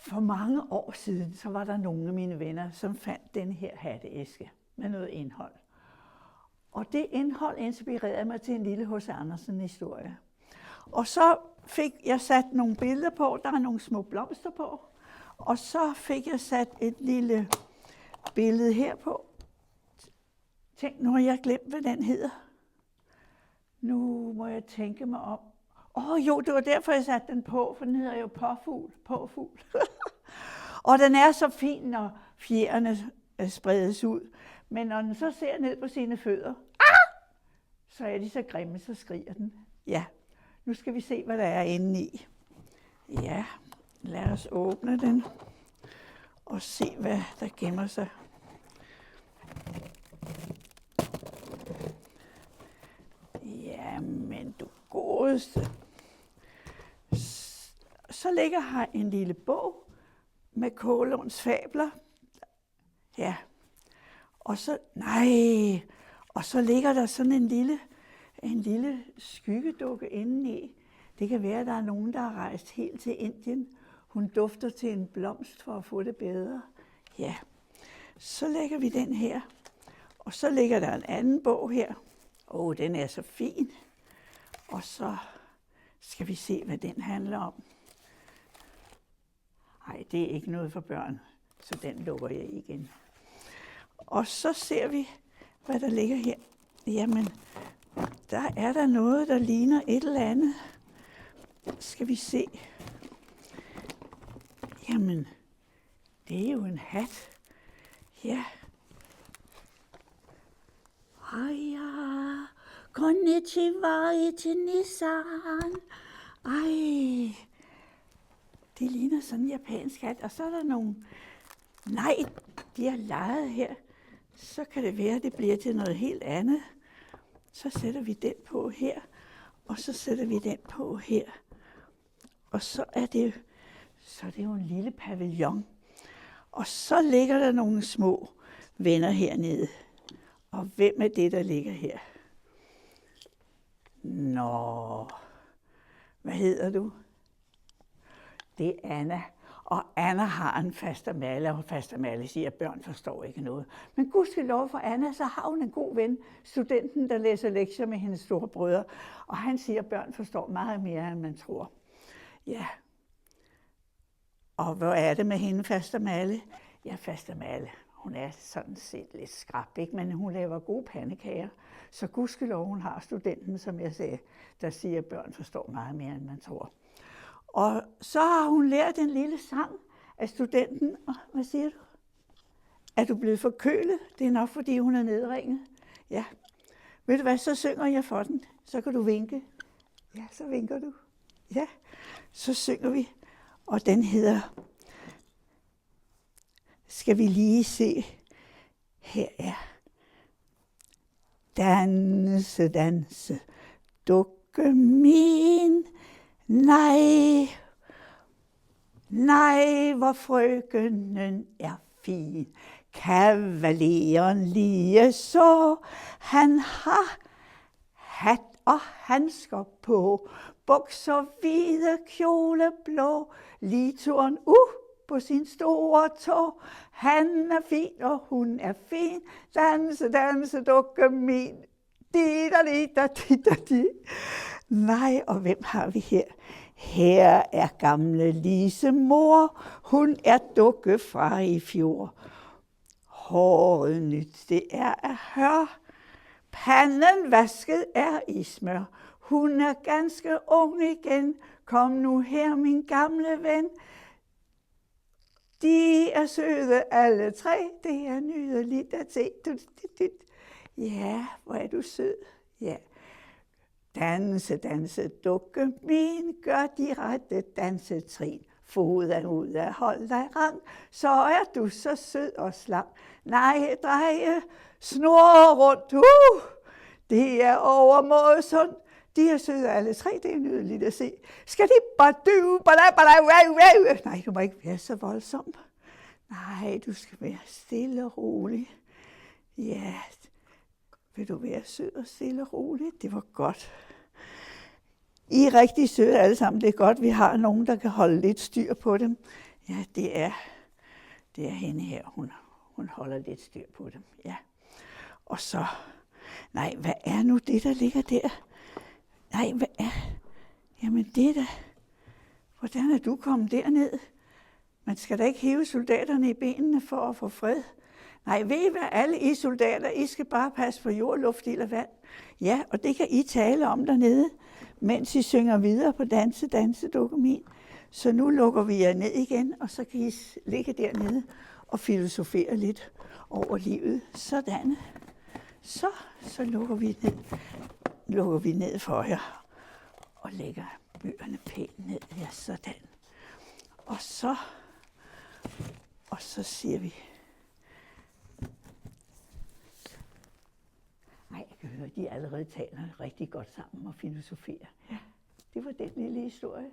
For mange år siden, så var der nogle af mine venner, som fandt den her hatteæske med noget indhold. Og det indhold inspirerede mig til en lille H.C. Andersen-historie. Og så fik jeg sat nogle billeder på, der er nogle små blomster på. Og så fik jeg sat et lille billede her på. Tænk, nu har jeg glemt, hvad den hedder. Nu må jeg tænke mig om. Jo, det var derfor, jeg satte den på, for den hedder jo påfugl. Og den er så fin, når fjerene spredes ud. Men når den så ser ned på sine fødder, så er de så grimme, så skriger den. Ja, nu skal vi se, hvad der er inde i. Ja, lad os åbne den og se, hvad der gemmer sig. Jamen, du godeste. Så ligger her en lille bog med Kaalunds fabler. Ja. Og så ligger der sådan en lille skyggedukke indeni. Det kan være, at der er nogen, der har rejst helt til Indien. Hun dufter til en blomst for at få det bedre. Ja, så lægger vi den her. Og så ligger der en anden bog her. Den er så fin. Og så skal vi se, hvad den handler om. Nej, det er ikke noget for børn, så den lukker jeg igen. Og så ser vi, hvad der ligger her. Jamen, der er der noget, der ligner et eller andet. Skal vi se. Jamen, det er jo en hat. Ja. Konnichiwa ichi-ni-san. Det ligner sådan en japansk hat. Og så er der nogle... Nej, de har leget her. Så kan det være, at det bliver til noget helt andet. Så sætter vi den på her. Og så sætter vi den på her. Og så er det jo en lille pavillon. Og så ligger der nogle små venner hernede. Og hvem er det, der ligger her? Nå, hvad hedder du? Det er Anna. Og Anna har en fastermale, og fastermale siger, at børn forstår ikke noget. Men gudskelov for Anna, så har hun en god ven, studenten, der læser lektier med hendes store brødre. Og han siger, at børn forstår meget mere, end man tror. Ja. Og hvor er det med hende, fastermale? Ja, fastermale. Hun er sådan set lidt skrab, ikke? Men hun laver gode pandekager. Så gudskelov, hun har studenten, som jeg sagde, der siger, at børn forstår meget mere, end man tror. Og så har hun lært en lille sang af studenten. Og hvad siger du? Er du blevet forkølet? Det er nok, fordi hun er nedringet. Ja. Ved du hvad, så synger jeg for den. Så kan du vinke. Ja, så vinker du. Ja, så synger vi. Og den hedder... Skal vi lige se. Her er... Danse, danse, dukke min... Nej, hvor frøkenen er fin. Kavaleren lige så, han har hat og handsker på, bukser hvide, kjole blå, litoren på sin store tå. Han er fin, og hun er fin. Danse, danse, dukke min. Di-da-di-da-di-da-di. Nej, og hvem har vi her? Her er gamle Lise mor. Hun er dukke fra i fjor. Håret nyt, det er af hør. Panden vasket er i smør. Hun er ganske ung igen. Kom nu her, min gamle ven. De er søde alle tre. Det er nydeligt at se. Ja, hvor er du sød. Ja. Danse, danse, dukke min, gør de rette dansetrin. Foden ud af, hold dig rang, så er du så sød og slank. Nej, dreje, snor rundt, det er overmåde sundt. De er søde alle tre, det er nydeligt at se. Skal de Nej, du må ikke være så voldsom. Nej, du skal være stille og rolig. Ja, vil du være sød og stille og rolig? Det var godt. I er rigtig søde alle sammen. Det er godt, vi har nogen, der kan holde lidt styr på dem. Ja, det er hende her. Hun holder lidt styr på dem. Ja. Og så, nej, hvad er nu det, der ligger der? Nej, hvad er? Jamen det der. Hvordan er du kommet derned? Man skal da ikke hive soldaterne i benene for at få fred. Nej, ved I hvad, alle I soldater, I skal bare passe på jord, luft, ild og vand. Ja, og det kan I tale om dernede, mens I synger videre på danse-dokumin. Så nu lukker vi jer ned igen, og så kan I ligge dernede og filosofere lidt over livet. Sådan. Så lukker vi ned for jer og lægger bøgerne pænt ned. Ja, sådan. Og så siger vi... Nej, jeg kan høre, de allerede taler rigtig godt sammen og filosoferer. Ja, det var den lille historie.